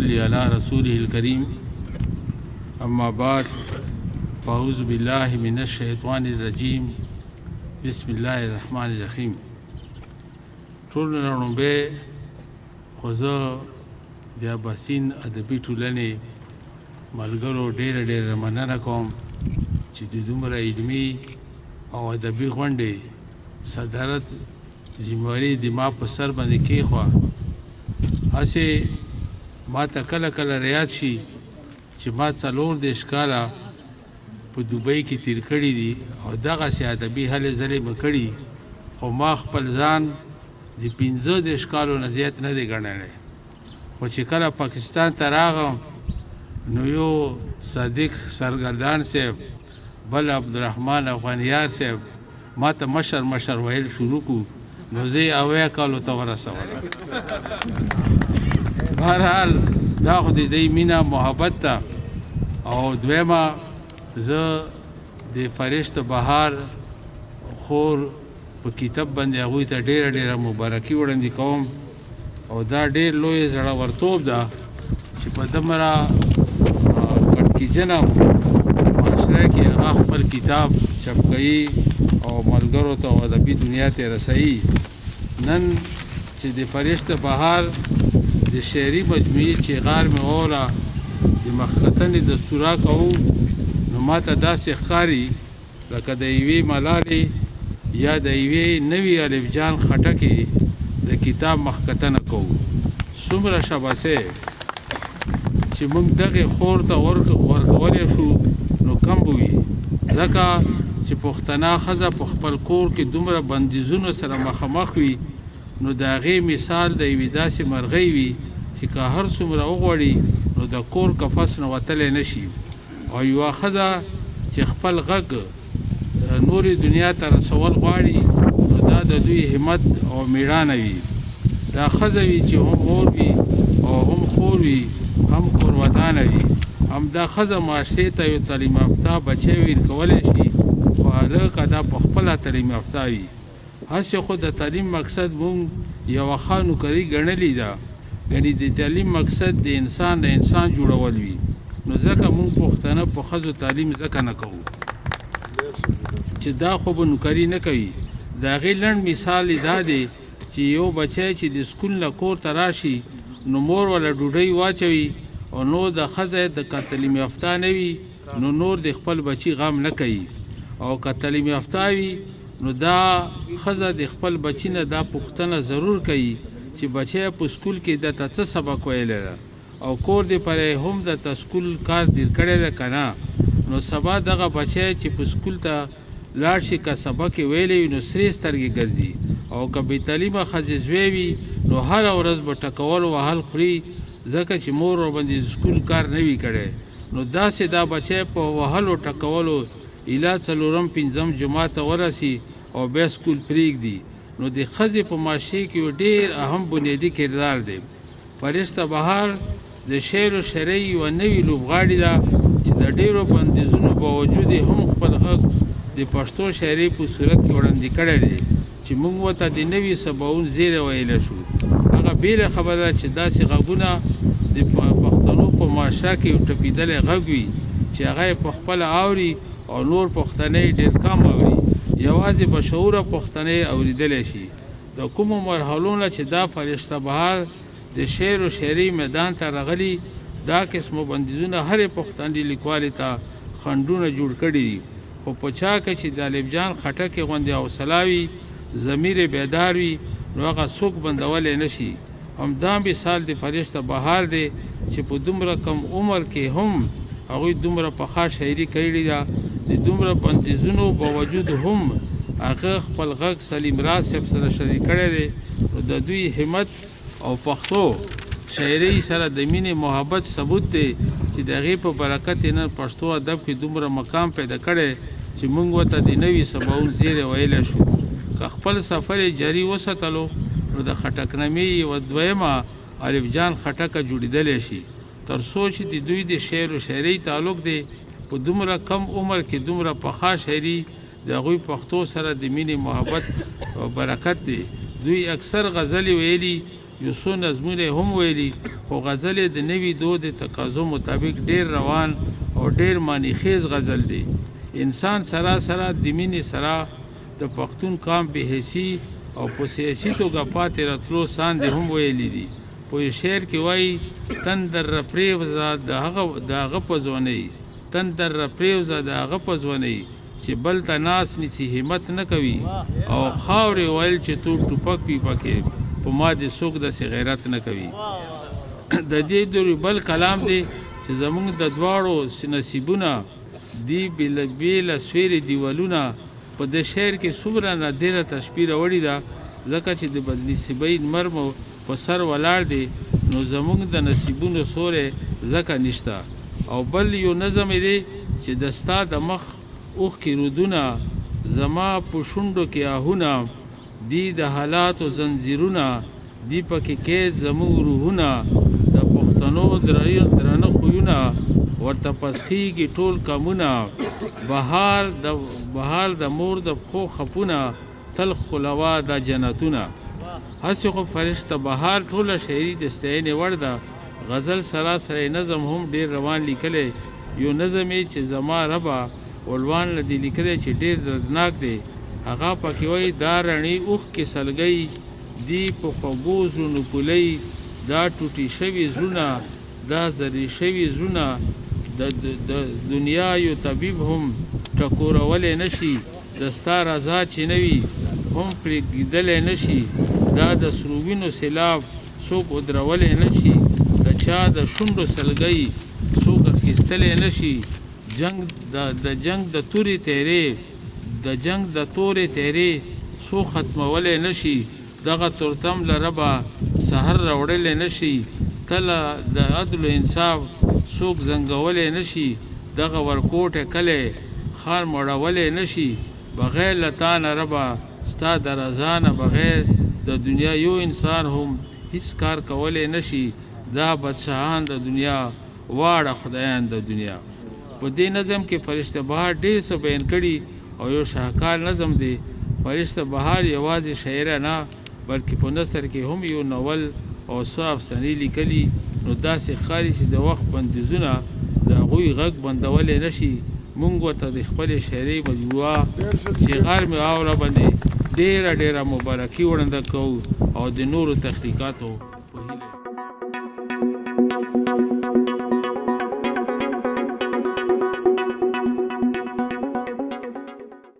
نصلي على رسوله الكريم أما بعد فأعوذ بالله من الشيطان الرجيم بسم الله الرحمن الرحيم. ټول لومبه خو زه د اباسین ادبي ټولنې ملګرو ډېره مننه کوم چې د دومره علمي او ادبي غونډې صدارت ذمهواري د ما په سر باندې کېښوه. هسې ما ته کله کله ریاد شي چې ما 40 کاله په دوبۍ کې تیر کړي دي او دغسې ادبي هلې ځلې مې کړي، خو ما خپل ځان د 15 کالو نه زیات نه دی ګڼلی. خو چې کله پاکستان ته راغم نو یو صادق سرګردان صاحب بل عبدالرحمن افغانیار صاحب ما ته مشر ویل شروع کړو، نو زه یې 80 کالو ته ورسولم. بهرحال دا خو د دوی مینه محبت ته. او دویمه زه د فرشته بهار خور په کتاب باندې هغوی ته ډېره مبارکي وړاندې کوم او دا ډېر لوی زړورتوب ده چې په دومره کړکېچنه معاشره کې هغه خپل کتاب چاپ کوي او ملګرو ته او ادبي دنیا ته رسوي. نن چې د فرشته بهار د شعري مجموعې چې غار مې اوله د مخکتنې دستوره کوو، نو ما ته داسې ښکاري لکه د یوې ملالې یا د یوې نوي الف جان خټکې د کتاب مخکتنه کوو. څومره شاباسۍ چې موږ دغې خور ته ورکولی شو نو کم به وي، ځکه چې پښتنه ښځه په خپل کور کې دومره بندیزونو سره مخامخ وي، نو د هغې مثال د یوې داسې مرغۍ وي چې که هر څومره وغواړي نو د کور قفس نه وتلی نه شي. او یوه ښځه چې خپل غږ نورې دنیا ته رسول غواړي نو دا د دوی همت او میړانه وي. دا ښځه وي چې هم مور وي او هم خور وي، هم کورودانه وي. همدا ښځه معاشرې ته یو تعلیم یافته بچی ورکولی شي، خو هلکه دا په خپله تعلیم یافته وي. هسې خو د تعلیم مقصد مونږ یوه ښه نوکري ګڼلې ده، یعنې د تعلیم مقصد د انسان جوړول وي. نو ځکه مونږ پښتانه په ښځو تعلیم ځکه نه کوو چې دا خو به نوکري نه کوي. د هغې لنډ مثال یې دا دی چې یو بچی چې د سکول نه کور ته راشي نو مور وله ډوډۍ واچوي او نو د ښځه د که تعلیم یافته نه وي نو نور د خپل بچي غم نه کوي، او که تعلیم یافته وي نو دا ښځه د خپل بچي نه دا پوښتنه ضرور کوي چې بچی په سکول کې درته څه سبق ویلی ده او کور دې پرې هم درته سکول کار دیر کړی ده که نه. نو سبا دغه بچی چې په سکول ته لاړ شي که سبق یې ویلی وي نو سرې سترګې ګرځي، او که بې تعلیمه ښځې زوی وي نو هره ورځ به ټکول وهل خوري، ځکه چې مور ورباندې د سکول کار نه وي کړی. نو داسې دا بچی په وهلو ټکولو ایله 4 جماعت ته ورسي او بیا سکول پرېږدي. نو د ښځې په معاشرې کې یو ډېر اهم بنیادي کردار دی. فرشته بهار د شعر و شاعرۍ یوه نوې لوبغاړې ده چې د ډېرو بندیزونو باوجود یې هم خپل غږ د پښتو شاعرۍ په صورت کې وړاندې کړی دی چې موږ ورته د نوي سباوون زیری ویلی شو. هغه بېله خبره ده چې داسې غږونه د پښتنو په معاشره کې یو ټپېدلی غږ وي چې هغه یې په خپله اوري او نور پښتنه یې ډېر کم اوري، یوازې بشعوره پښتنه یې اورېدلی شي. د کومو مرحلو نه چې دا فرشته بهار د شعر و شاعرۍ میدان ته راغلي، دا قسمو بندیزونه هرې پښتنې لیکوالې ته خنډونه جوړ کړي دي، خو په چا که چې د الف جان خټکې غوندې حوصله وي، ضمیر یې بیدار وي، نو هغه څوک بندولی نه شي. همدا مثال د فرشته بهار دی چې په دومره کم عمر کې هم هغوی دومره پخه شاعري کړې ده. د دومره بندیزونو باوجود هم هغه خپل غږ سلیم راز صاحب سره شریک کړی دی. نو د دوی همت او پښتو شاعرۍ سره د مینې محبت ثبوت دی چې د هغې په برکت یې نن پښتو ادب کې دومره مقام پیدا کړی چې موږ ورته د نوي سباوون زیری ویلی شو. که خپل سفر یې جاري وساتلو نو د خټکنامې یوه دویمه الف جان خټکه جوړېدلی شي، تر څو چې د دوی د شعر و شاعرۍ تعلق دی په دومره کم عمر کې دومره پخه شاعري د هغوی پښتو سره د مینې محبت او برکت دی. دوی اکثر غزلې ویلي، یو څو نظمونه هم ویلي، خو غزل د نوي دود تقاضو مطابق ډیر روان او ډیر معنی خیز غزل دی. انسان سراسره د مینې سره د پښتون قام به حیثي او په سیاسي توګه پاتې راتلو ساندې هم ویلي دي. په یو شعر کې وایي تن در پرېوځه د هغه په ځوانۍ تن در پرېوځه د هغه په ځوانۍ چې بل ته ناس نیسي همت نه کوي او خاورې ویل چې تو ټوپک وي پکې په ما دې څوک داسې غیرت نه کوي. د دې دورې بل کلام دی چې زموږ د دواړو نصیبونه دی بېله سویرې دیوالونه په د شعر کې څومره نادره تشبیه راوړې ده ځکه چې د بدنصیبۍ مرمو په سر ولاړ دی نو زموږ د نصیبونو سوری ځکه نشته. او بل یو نظم دی چې د ستا د مخ اوښکې رودونه زما په شونډو کې آهونه دی د حالاتو زنځیرونه دی پکې قید زموږ روحونه د پښتنو درانه خویونه ورته پسخیږي ټول کمونه بهار د مور د پښو خپونه تلخ خلوا د جنتونه. هسې خو فرشته بهار ټوله شاعري د ستاینې وړ ده. غزل سراسره نظم هم ډیر روان لیکلی. یو نظم یې چې زما ربه ولوان له دې لیکلی چې ډیر دردناک دی. هغه پکې وایي دا رڼې اوښکې سلګۍ دي په خوږو زړونو پولۍ دا ټوټې شوي زړونه دا زرې شوي زړونه د دنیا یو طبیب هم ټکورولی نه شي د ستا رضا چې نه وي هم پرېږدلی نه شي دا د سروینو سیلاب څوک ودرولی نه شي د چا د شونډو سلګۍ څوک اخیستلی نه شي د جنگ د تورې تیرې د جنگ د تورې تیرې څوک ختمولی نه شي دغه تورتم له ربه سحر راوړلی نه شي کله د عدل و انصاف څوک زنګولی نه شي دغه ورکوټی کلی خان مړولی نه شي بغیر له تا نه ربه ستا د رضا نه بغیر د دنیا یو انسان هم هیڅ کار کولی نه شي دا بادشاهان د دنیا واړه خدایان د دنیا. په دې نظم کې فرشته بهار ډېر څه بیان کړي او یو شاهکار نظم دی. فرشته بهار یوازې شاعره نه بلکې په نثر کې هم یو ناول او څه افسانې لیکلي نو داسې ښکاري چې د وخت بندیزونه د هغوی غږ بندولی نه شي. موږ ورته د خپلې شاعرۍ مجموعه چې غار مې واوره باندې ډېره مبارکي وړاندې کوو او د نورو تحقیقاتو